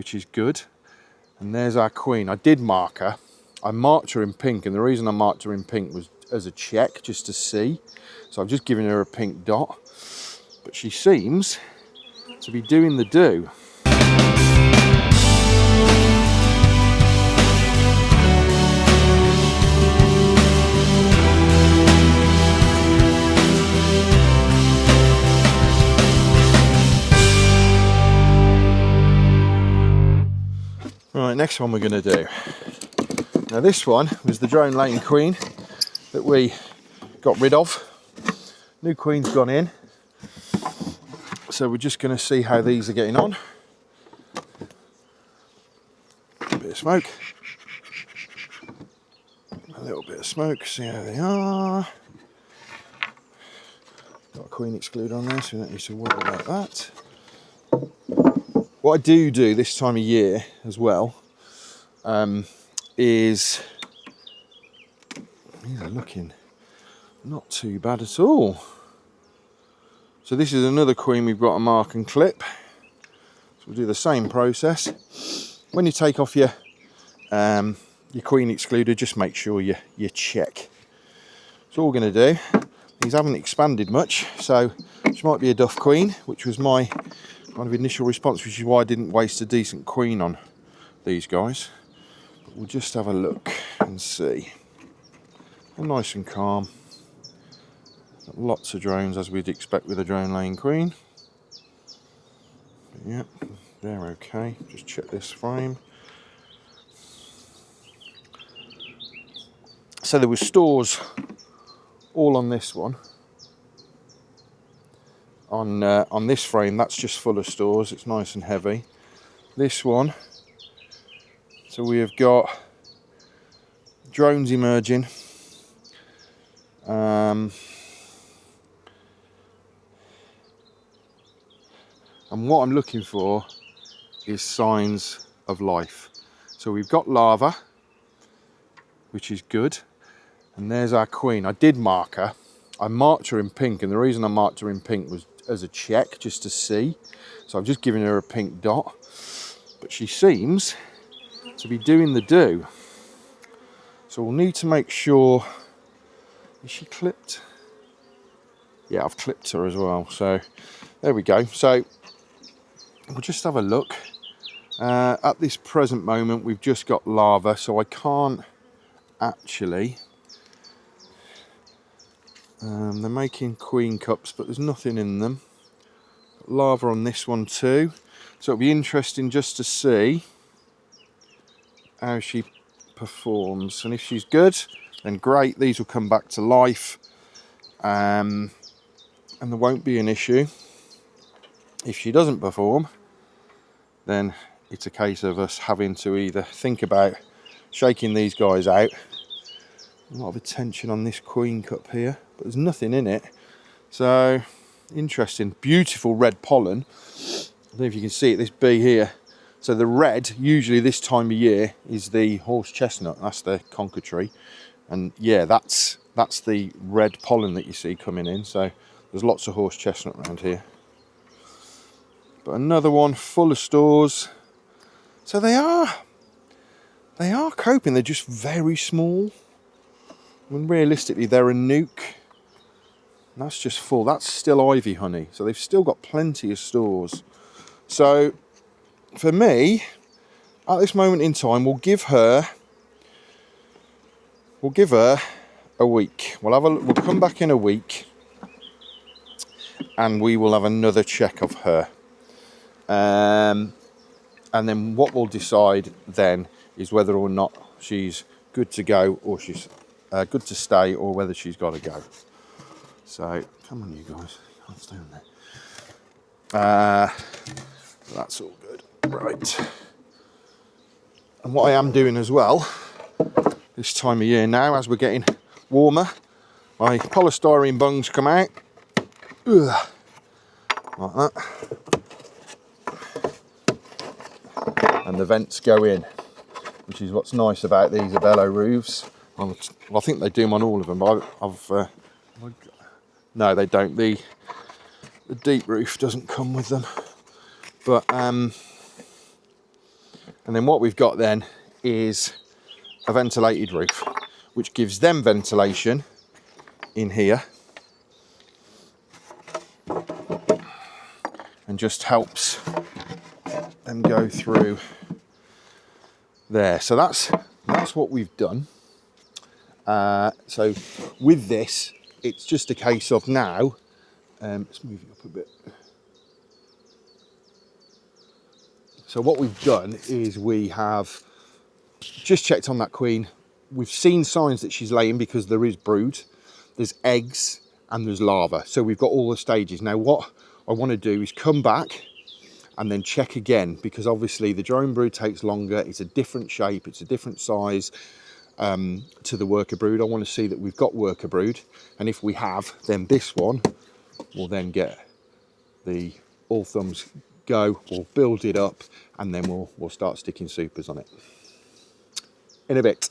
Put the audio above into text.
which is good. And there's our queen. I did mark her. I marked her in pink, and the reason I marked her in pink was as a check, just to see. So I've just given her a pink dot, but she seems to be doing the do. Right, next one we're going to do. Now this one was the drone laying queen that we got rid of. New queen's gone in. So we're just going to see how these are getting on. A bit of smoke. A little bit of smoke, see how they are. Got a queen exclude on there, so we don't need to worry about that. What I do this time of year as well is, these are looking not too bad at all. So this is another queen we've got to mark and clip. So we'll do the same process. When you take off your queen excluder, just make sure you check. So all we're going to do, these haven't expanded much, so this might be a duff queen, which was my kind of initial response, which is why I didn't waste a decent queen on these guys. But we'll just have a look and see. They're nice and calm. Got lots of drones, as we'd expect with a drone laying queen. But yeah, they're okay. Just check this frame. So there were stores all on this one. On this frame, that's just full of stores. It's nice and heavy. This one, so we have got drones emerging. And what I'm looking for is signs of life. So we've got larva, which is good. And there's our queen. I did mark her. I marked her in pink, and the reason I marked her in pink was as a check, just to see. So I've just given her a pink dot, but she seems to be doing the do. So we'll need to make sure, is she clipped? Yeah, I've clipped her as well. So there we go. So we'll just have a look. At this present moment, we've just got larva, so I can't actually. They're making queen cups, but there's nothing in them. Got larva on this one too, so it'll be interesting just to see how she performs. And if she's good, then great, these will come back to life, and there won't be an issue. If she doesn't perform, then it's a case of us having to either think about shaking these guys out. A lot of attention on this queen cup here, but there's nothing in it. So interesting. Beautiful red pollen. I don't know if you can see it, this bee here. So the red, usually this time of year, is the horse chestnut. That's the conker tree. And yeah, that's the red pollen that you see coming in. So there's lots of horse chestnut around here. But another one full of stores. So they are coping. They're just very small. When realistically they're a nuke. And that's just full. That's still ivy honey. So they've still got plenty of stores. So for me, at this moment in time, we'll give her a week. We'll come back in a week, and we will have another check of her. And then what we'll decide then is whether or not she's good to go, or she's good to stay, or whether she's got to go. So come on, you guys, you can't stay on there. That's all good, right? And what I am doing as well this time of year now, as we're getting warmer, my polystyrene bungs come out. Ugh, like that. And the vents go in, which is what's nice about these Abello roofs. Well, I think they do them on all of them, but no, they don't. The deep roof doesn't come with them. But And then what we've got then is a ventilated roof, which gives them ventilation in here and just helps them go through there. So that's what we've done. So with this, it's just a case of now, let's move it up a bit. So what we've done is we have just checked on that queen. We've seen signs that she's laying because there is brood, there's eggs and there's larvae. So we've got all the stages. Now what I want to do is come back and then check again, because obviously the drone brood takes longer. It's a different shape, it's a different size to the worker brood. I want to see that we've got worker brood, and if we have, then this one will then get the all thumbs go. We'll build it up and then we'll start sticking supers on it in a bit.